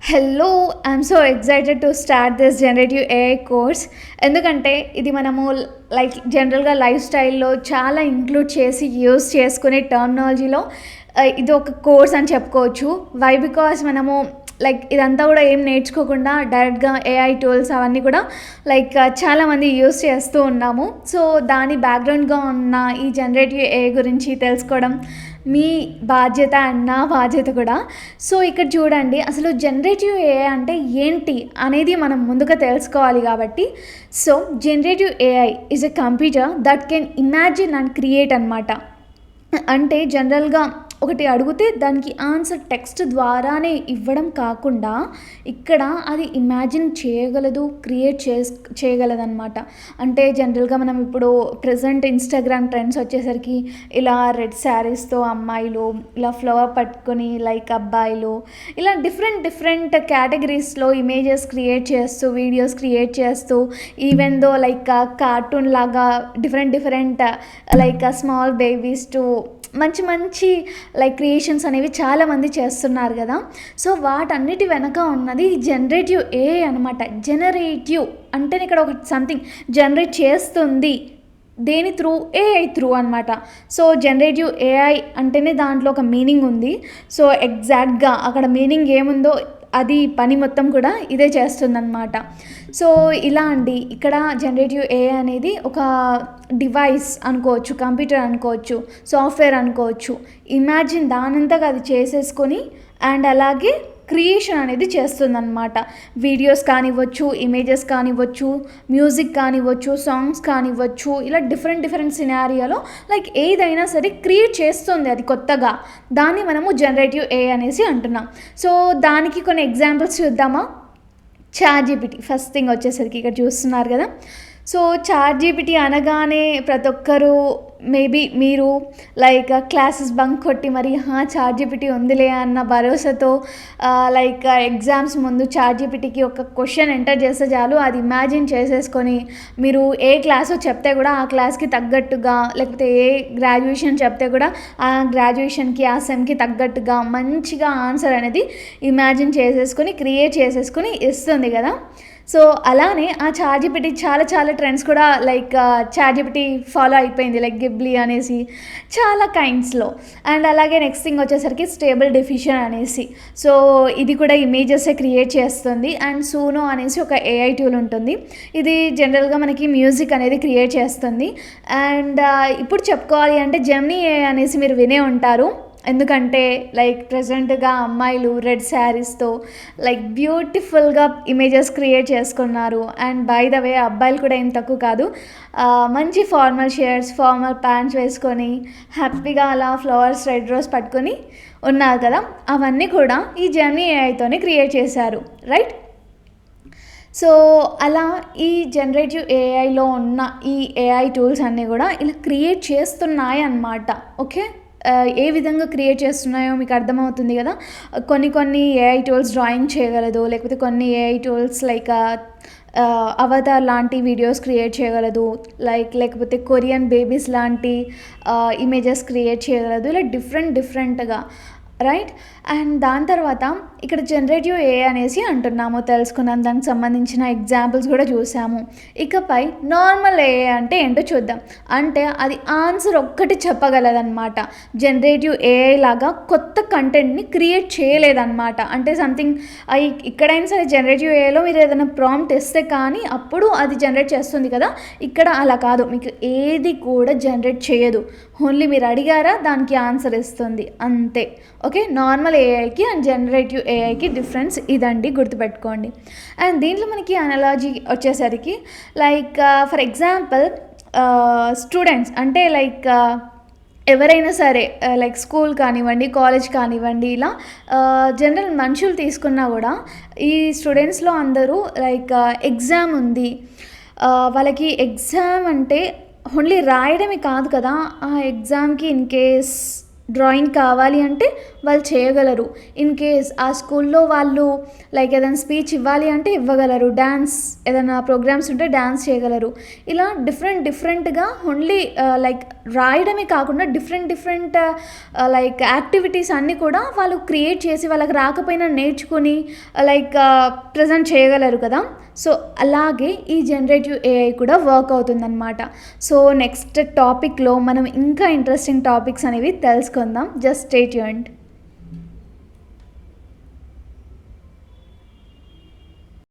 Hello! I'm so excited to start this generative AI course. ఎందుకంటే ఇది మనము జనరల్‌గా లైఫ్ స్టైల్‌లో చాలా ఇంక్లూడ్ చేసి యూజ్ చేసుకునే టర్మినాలజీలో ఇది ఒక కోర్స్ అని చెప్పుకోవచ్చు. వై? బికాజ్ మనము ఇదంతా కూడా ఏం నేర్చుకోకుండా డైరెక్ట్‌గా ఏఐ టూల్స్ అవన్నీ కూడా చాలామంది యూజ్ చేస్తూ ఉన్నాము. సో, దాని బ్యాక్‌గ్రౌండ్‌గా ఉన్న ఈ జనరేటివ్ ఏఐ గురించి తెలుసుకోవడం మీ బాధ్యత అండ్ నా బాధ్యత కూడా. సో, ఇక్కడ చూడండి, అసలు జనరేటివ్ ఏఐ అంటే ఏంటి అనేది మనం ముందుగా తెలుసుకోవాలి కాబట్టి, so, generative AI is a computer that can imagine and create అనమాట. అంటే జనరల్‌గా ఒకటి అడిగితే దానికి ఆన్సర్ టెక్స్ట్ ద్వారానే ఇవ్వడం కాకుండా, ఇక్కడ అది ఇమాజిన్ చేయగలదు, క్రియేట్ చేయగలదనమాట. అంటే జనరల్‌గా మనం ఇప్పుడు ప్రెజెంట్ ఇన్‌స్టాగ్రామ్ ట్రెండ్స్ వచ్చేసరికి ఇలా రెడ్ శారీస్‌తో అమ్మాయిలు, ఇలా ఫ్లవర్ పట్టుకొని అబ్బాయిలు, ఇలా డిఫరెంట్ కేటగిరీస్‌లో ఇమేజెస్ క్రియేట్ చేస్తూ, వీడియోస్ క్రియేట్ చేస్తూ, ఈవెన్ దో కార్టూన్ లాగా డిఫరెంట్ స్మాల్ బేబీస్ టు మంచి క్రియేషన్స్ అనేవి చాలామంది చేస్తున్నారు కదా. సో, వాటన్నిటి వెనక ఉన్నది జనరేటివ్ ఏఐ అనమాట. జనరేటివ్ అంటేనే ఇక్కడ ఒక సంథింగ్ జనరేట్ చేస్తుంది. దేని త్రూ? ఏఐ త్రూ అనమాట. సో, జనరేటివ్ ఏఐ అంటేనే దాంట్లో ఒక మీనింగ్ ఉంది. సో, ఎగ్జాక్ట్‌గా అక్కడ మీనింగ్ ఏముందో అది పని మొత్తం కూడా ఇదే చేస్తుందన్నమాట. సో, ఇలా అండి, ఇక్కడ జనరేటివ్ ఏఐ అనేది ఒక డివైస్ అనుకోవచ్చు, కంప్యూటర్ అనుకోవచ్చు, సాఫ్ట్వేర్ అనుకోవచ్చు. ఇమాజిన్ దానంతగా అది చేసేసుకొని అండ్ అలాగే క్రియేషన్ అనేది చేస్తుందన్నమాట. వీడియోస్ కానివ్వచ్చు, ఇమేజెస్ కానివ్వచ్చు, మ్యూజిక్ కానివ్వచ్చు, సాంగ్స్ కానివ్వచ్చు, ఇలా డిఫరెంట్ సినారియోలో ఏదైనా సరే క్రియేట్ చేస్తుంది అది కొత్తగా. దాన్ని మనము జనరేటివ్ ఏఐ అనేసి అంటున్నాం. సో, దానికి కొన్ని ఎగ్జాంపుల్స్ చూద్దామా? చాట్‌జీపీటీ ఫస్ట్ థింగ్ వచ్చేసరికి ఇక్కడ చూస్తున్నారు కదా. సో, చాట్‌జీపీటీ అనగానే ప్రతి ఒక్కరు మేబీ మీరు క్లాసెస్ బంక్ కొట్టి మరి చాట్‌జీపీటీ ఉందిలే అన్న భరోసాతో ఎగ్జామ్స్ ముందు చాట్‌జీపీటీకి ఒక క్వశ్చన్ ఎంటర్ చేస్తే చాలు, అది ఇమాజిన్ చేసేసుకొని మీరు ఏ క్లాసో చెప్తే కూడా ఆ క్లాస్కి తగ్గట్టుగా, లేకపోతే ఏ గ్రాడ్యుయేషన్ చెప్తే కూడా ఆ గ్రాడ్యుయేషన్కి, ఆ సెమ్కి తగ్గట్టుగా మంచిగా ఆన్సర్ అనేది ఇమాజిన్ చేసేసుకొని, క్రియేట్ చేసేసుకొని ఇస్తుంది కదా. సో, అలానే ఆ చాట్‌జీపీటీ చాలా ట్రెండ్స్ కూడా చాట్‌జీపీటీ ఫాలో అయిపోయింది, గిబ్లీ అనేసి చాలా కైండ్స్‌లో. అండ్ అలాగే నెక్స్ట్ థింగ్ వచ్చేసరికి స్టేబుల్ డిఫ్యూషన్ అనేసి. సో, ఇది కూడా ఇమేజెసే క్రియేట్ చేస్తుంది. అండ్ సూనో అనేసి ఒక ఏఐ టూల్ ఉంటుంది. ఇది జనరల్‌గా మనకి మ్యూజిక్ అనేది క్రియేట్ చేస్తుంది. అండ్ ఇప్పుడు చెప్పుకోవాలి అంటే జెమినీ ఏఐ అనేసి మీరు వినే ఉంటారు. ఎందుకంటే ప్రెజెంట్‌గా అమ్మాయిలు రెడ్ శారీస్‌తో బ్యూటిఫుల్‌గా ఇమేజెస్ క్రియేట్ చేసుకున్నారు. అండ్ బై ద వే అబ్బాయిలు కూడా ఏం తక్కువ కాదు. మంచి ఫార్మల్ షర్ట్స్, ఫార్మల్ ప్యాంట్స్ వేసుకొని హ్యాపీగా అలా ఫ్లవర్స్, రెడ్ రోజ్ పట్టుకొని ఉన్నారు కదా. అవన్నీ కూడా ఈ జెమినీ ఏఐతోనే క్రియేట్ చేశారు, రైట్? సో, అలా ఈ జనరేటివ్ ఏఐలో ఉన్న ఈ ఏఐ టూల్స్ అన్నీ కూడా ఇలా క్రియేట్ చేస్తున్నాయి అన్నమాట. ఓకే, ఏ విధంగా క్రియేట్ చేస్తున్నాయో మీకు అర్థమవుతుంది కదా. కొన్ని ఏఐ టూల్స్ డ్రాయింగ్ చేయగలదు, లేకపోతే కొన్ని ఏఐ టూల్స్ అవతార్ లాంటి వీడియోస్ క్రియేట్ చేయగలదు, లేకపోతే కొరియన్ బేబీస్ లాంటి ఇమేజెస్ క్రియేట్ చేయగలదు, ఇలా డిఫరెంట్‌గా, రైట్? అండ్ దాని తర్వాత ఇక్కడ జనరేటివ్ ఏఐ అనేసి అంటున్నాము, తెలుసుకున్నాం. దానికి సంబంధించిన ఎగ్జాంపుల్స్ కూడా చూసాము. ఇకపై నార్మల్ ఏఐ అంటే ఏంటో చూద్దాం. అంటే అది ఆన్సర్ ఒక్కటి చెప్పగలదన్నమాట. జనరేటివ్ ఏఐ లాగా కొత్త కంటెంట్ని క్రియేట్ చేయలేదన్నమాట. అంటే సంథింగ్ ఇక్కడైనా సరే జనరేటివ్ ఏఐలో మీరు ఏదైనా ప్రాంప్ట్ ఇస్తే కానీ అప్పుడు అది జనరేట్ చేస్తుంది కదా. ఇక్కడ అలా కాదు, మీకు ఏది కూడా జనరేట్ చేయదు. ఓన్లీ మీరు అడిగారా దానికి ఆన్సర్ ఇస్తుంది, అంతే. ఓకే, నార్మల్ ఏఐకి అండ్ జనరేటివ్ ఏఐకి డిఫరెన్స్ ఇదండి, గుర్తుపెట్టుకోండి. అండ్ దీంట్లో మనకి అనాలజీ వచ్చేసరికి ఫర్ ఎగ్జాంపుల్ స్టూడెంట్స్ అంటే ఎవరైనా సరే స్కూల్ కానివ్వండి, కాలేజ్ కానివ్వండి, ఇలా జనరల్ మనుషులు తీసుకున్నా కూడా ఈ స్టూడెంట్స్లో అందరూ ఎగ్జామ్ ఉంది, వాళ్ళకి ఎగ్జామ్ అంటే ఓన్లీ రాయడమే కాదు కదా, ఆ ఎగ్జామ్కి ఇన్ కేస్ డ్రాయింగ్ కావాలి అంటే వాళ్ళు చేయగలరు. ఇన్ కేస్ ఆ స్కూల్లో వాళ్ళు లైక్ ఏదైనా స్పీచ్ ఇవ్వాలి అంటే ఇవ్వగలరు. డ్యాన్స్ ఏదైనా ప్రోగ్రామ్స్ ఉంటే డ్యాన్స్ చేయగలరు. ఇలా డిఫరెంట్గా ఓన్లీ లైక్ రాయడమే కాకుండా డిఫరెంట్ లైక్ యాక్టివిటీస్ అన్నీ కూడా వాళ్ళు క్రియేట్ చేసి వాళ్ళకి రాకపోయినా నేర్చుకొని లైక్ ప్రజెంట్ చేయగలరు కదా. సో అలాగే ఈ జనరేటివ్ ఏఐ కూడా వర్క్ అవుతుందన్నమాట. సో నెక్స్ట్ టాపిక్లో మనం ఇంకా ఇంట్రెస్టింగ్ టాపిక్స్ అనేవి తెలుసుకుందాం. Just stay tuned.